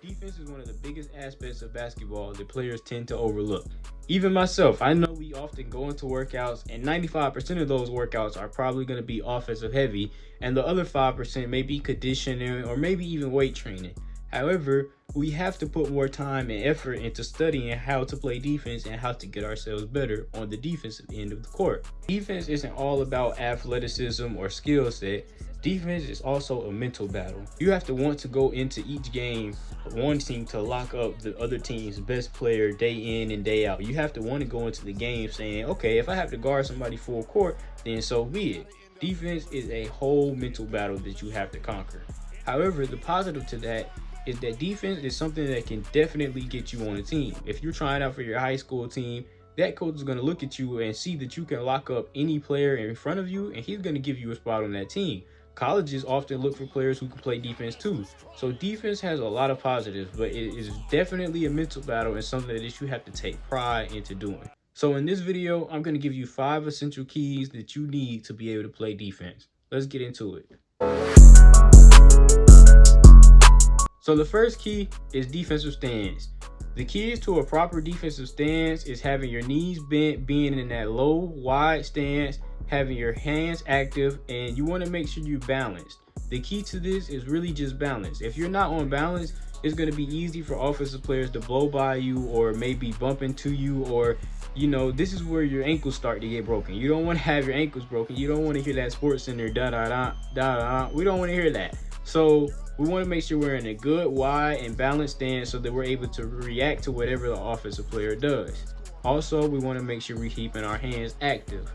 Defense is one of the biggest aspects of basketball that players tend to overlook. Even myself, I know we often go into workouts, and 95% of those workouts are probably going to be offensive heavy, and the other 5% may be conditioning or maybe even weight training. However, we have to put more time and effort into studying how to play defense and how to get ourselves better on the defensive end of the court. Defense isn't all about athleticism or skill set. Defense is also a mental battle. You have to want to go into each game wanting to lock up the other team's best player day in and day out. You have to want to go into the game saying, okay, if I have to guard somebody full court, then so be it. Defense is a whole mental battle that you have to conquer. However, the positive to that is that defense is something that can definitely get you on a team. If you're trying out for your high school team, that coach is going to look at you and see that you can lock up any player in front of you, and he's going to give you a spot on that team. Colleges often look for players who can play defense too. So defense has a lot of positives, but it is definitely a mental battle and something that you have to take pride into doing. So in this video, I'm going to give you 5 essential keys that you need to be able to play defense. Let's get into it. So the first key is defensive stance. The keys to a proper defensive stance is having your knees bent, being in that low, wide stance, having your hands active, and you want to make sure you're balanced. The key to this is really just balance. If you're not on balance, it's going to be easy for offensive players to blow by you or maybe bump into you, or this is where your ankles start to get broken. You don't want to have your ankles broken. You don't want to hear that Sports Center da da da da da. We don't want to hear that. So we want to make sure we're in a good, wide, and balanced stance so that we're able to react to whatever the offensive player does. Also, we want to make sure we're keeping our hands active.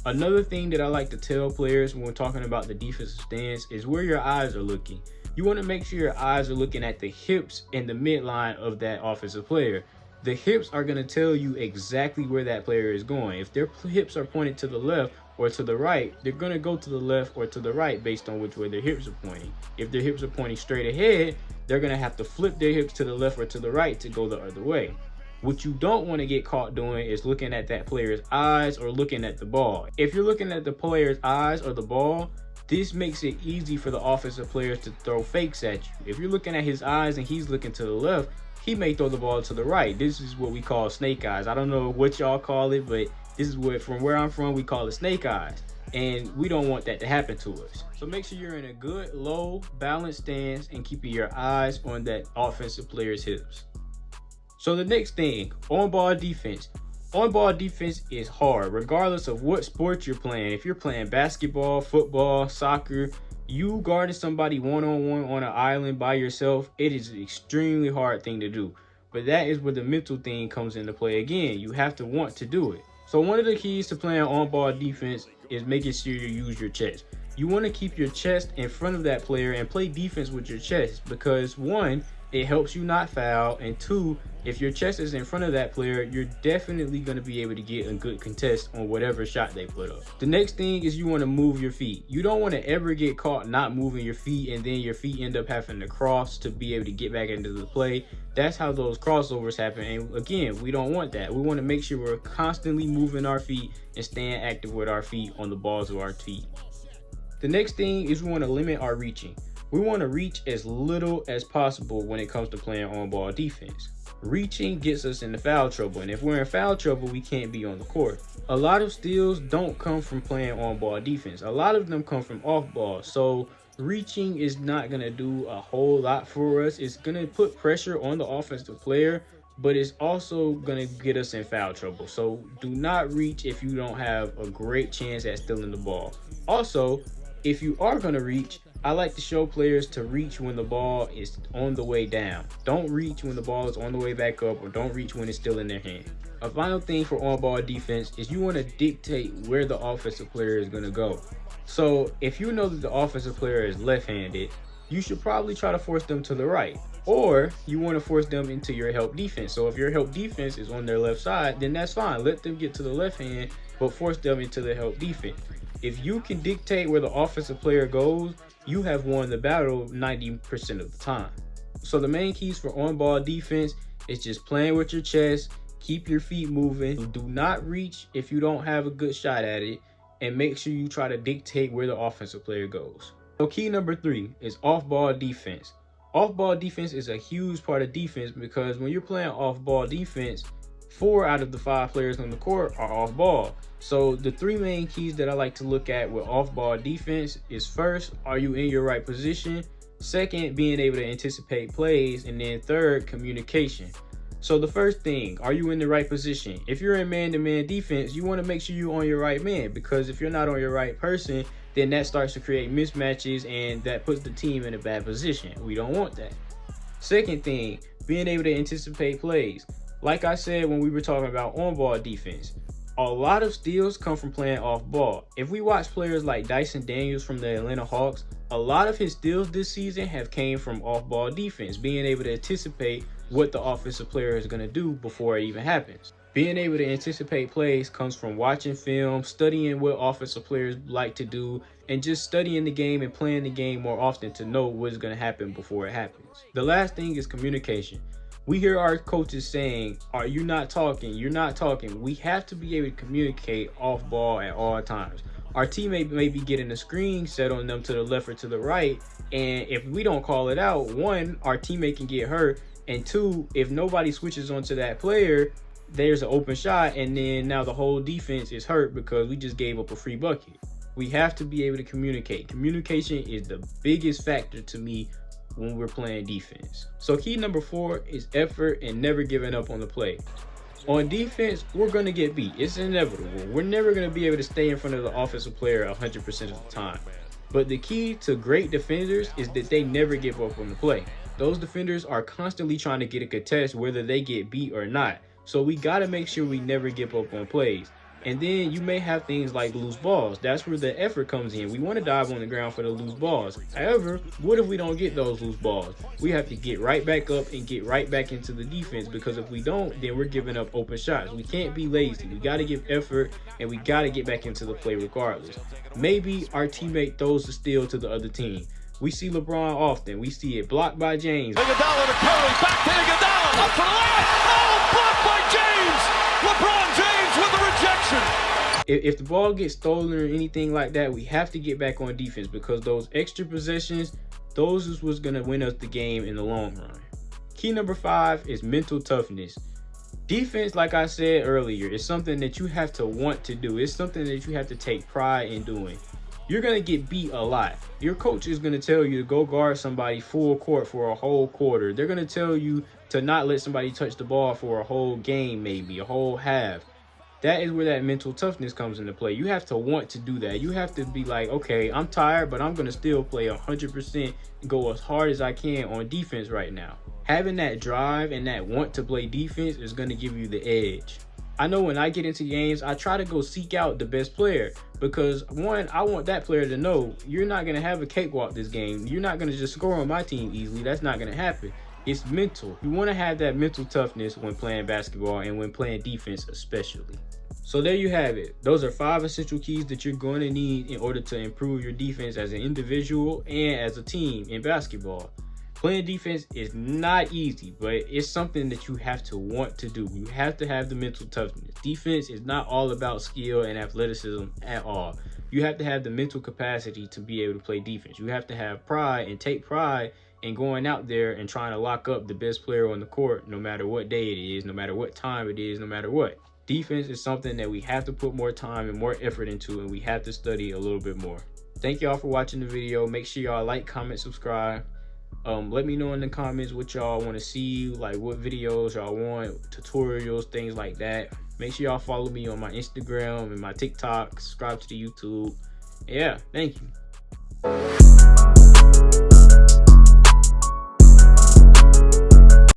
Another thing that I like to tell players when we're talking about the defensive stance is where your eyes are looking. You want to make sure your eyes are looking at the hips and the midline of that offensive player. The hips are going to tell you exactly where that player is going. If their hips are pointed to the left or to the right, they're going to go to the left or to the right based on which way their hips are pointing. If their hips are pointing straight ahead, they're going to have to flip their hips to the left or to the right to go the other way. What you don't want to get caught doing is looking at that player's eyes or looking at the ball. If you're looking at the player's eyes or the ball, this makes it easy for the offensive players to throw fakes at you. If you're looking at his eyes and he's looking to the left, he may throw the ball to the right. This is what we call snake eyes. I don't know what y'all call it, but this is what, from where I'm from, we call it snake eyes. And we don't want that to happen to us. So make sure you're in a good, low, balanced stance and keeping your eyes on that offensive player's hips. So the next thing, on-ball defense. On-ball defense is hard, regardless of what sport you're playing. If you're playing basketball, football, soccer, you guarding somebody one-on-one on an island by yourself, it is an extremely hard thing to do. But that is where the mental thing comes into play again. You have to want to do it. So one of the keys to playing on-ball defense is making sure you use your chest. You want to keep your chest in front of that player and play defense with your chest because, one, it helps you not foul, and 2, if your chest is in front of that player, you're definitely going to be able to get a good contest on whatever shot they put up. The next thing is you want to move your feet. You don't want to ever get caught not moving your feet and then your feet end up having to cross to be able to get back into the play. That's how those crossovers happen, and again, we don't want that. We want to make sure we're constantly moving our feet and staying active with our feet on the balls of our feet. The next thing is we want to limit our reaching. We want to reach as little as possible when it comes to playing on-ball defense. Reaching gets us into foul trouble, and if we're in foul trouble, we can't be on the court. A lot of steals don't come from playing on-ball defense. A lot of them come from off-ball, so reaching is not going to do a whole lot for us. It's going to put pressure on the offensive player, but it's also going to get us in foul trouble. So do not reach if you don't have a great chance at stealing the ball. Also, if you are going to reach, I like to show players to reach when the ball is on the way down. Don't reach when the ball is on the way back up, or don't reach when it's still in their hand. A final thing for on-ball defense is you want to dictate where the offensive player is going to go. So if you know that the offensive player is left-handed, you should probably try to force them to the right. Or you want to force them into your help defense. So if your help defense is on their left side, then that's fine. Let them get to the left hand, but force them into the help defense. If you can dictate where the offensive player goes, you have won the battle 90% of the time. So the main keys for on-ball defense is just playing with your chest, keep your feet moving, do not reach if you don't have a good shot at it, and make sure you try to dictate where the offensive player goes. So key number 3 is off-ball defense. Off-ball defense is a huge part of defense because when you're playing off-ball defense, 4 out of the 5 players on the court are off-ball. So the 3 main keys that I like to look at with off-ball defense is, first, are you in your right position? Second, being able to anticipate plays. And then third, communication. So the first thing, are you in the right position? If you're in man-to-man defense, you want to make sure you're on your right man, because if you're not on your right person, then that starts to create mismatches and that puts the team in a bad position. We don't want that. Second thing, being able to anticipate plays. Like I said when we were talking about on-ball defense, a lot of steals come from playing off-ball. If we watch players like Dyson Daniels from the Atlanta Hawks, a lot of his steals this season have came from off-ball defense, being able to anticipate what the offensive player is going to do before it even happens. Being able to anticipate plays comes from watching film, studying what offensive players like to do, and just studying the game and playing the game more often to know what's going to happen before it happens. The last thing is communication. We hear our coaches saying, "Are you not talking? You're not talking." We have to be able to communicate off ball at all times. Our teammate may be getting a screen set on them to the left or to the right, and if we don't call it out, 1, our teammate can get hurt, and 2, if nobody switches onto that player, there's an open shot, and then now the whole defense is hurt because we just gave up a free bucket. We have to be able to communicate. Communication is the biggest factor to me when we're playing defense. So key number 4 is effort and never giving up on the play. On defense, we're going to get beat. It's inevitable. We're never going to be able to stay in front of the offensive player 100% of the time. But the key to great defenders is that they never give up on the play. Those defenders are constantly trying to get a contest whether they get beat or not. So we got to make sure we never give up on plays. And then you may have things like loose balls. That's where the effort comes in. We want to dive on the ground for the loose balls. However, what if we don't get those loose balls? We have to get right back up and get right back into the defense, because if we don't, then we're giving up open shots. We can't be lazy. We got to give effort, and we got to get back into the play regardless. Maybe our teammate throws the steal to the other team. We see LeBron often. We see it blocked by James. Iguodala to Curry, back to Iguodala, up for the layup. Oh, blocked by James. LeBron James with the rejection. If the ball gets stolen or anything like that, we have to get back on defense, because those extra possessions, those is what's going to win us the game in the long run. Key number 5 is mental toughness. Defense, like I said earlier, is something that you have to want to do. It's something that you have to take pride in doing. You're going to get beat a lot. Your coach is going to tell you to go guard somebody full court for a whole quarter. They're going to tell you to not let somebody touch the ball for a whole game, maybe a whole half. That is where that mental toughness comes into play. You have to want to do that. You have to be like, okay, I'm tired, but I'm going to still play 100% and go as hard as I can on defense right now. Having that drive and that want to play defense is going to give you the edge. I know when I get into games, I try to go seek out the best player, because 1, I want that player to know you're not going to have a cakewalk this game. You're not going to just score on my team easily. That's not going to happen. It's mental. You want to have that mental toughness when playing basketball, and when playing defense especially. So there you have it. Those are 5 essential keys that you're going to need in order to improve your defense as an individual and as a team in basketball. Playing defense is not easy, but it's something that you have to want to do. You have to have the mental toughness. Defense is not all about skill and athleticism at all. You have to have the mental capacity to be able to play defense. You have to have pride and take pride in going out there and trying to lock up the best player on the court, no matter what day it is, no matter what time it is, no matter what. Defense is something that we have to put more time and more effort into, and we have to study a little bit more. Thank y'all for watching the video. Make sure y'all like, comment, subscribe. Let me know in the comments what y'all want to see, like what videos y'all want, tutorials, things like that. Make sure y'all follow me on my Instagram and my TikTok. Subscribe to the YouTube. Yeah, thank you.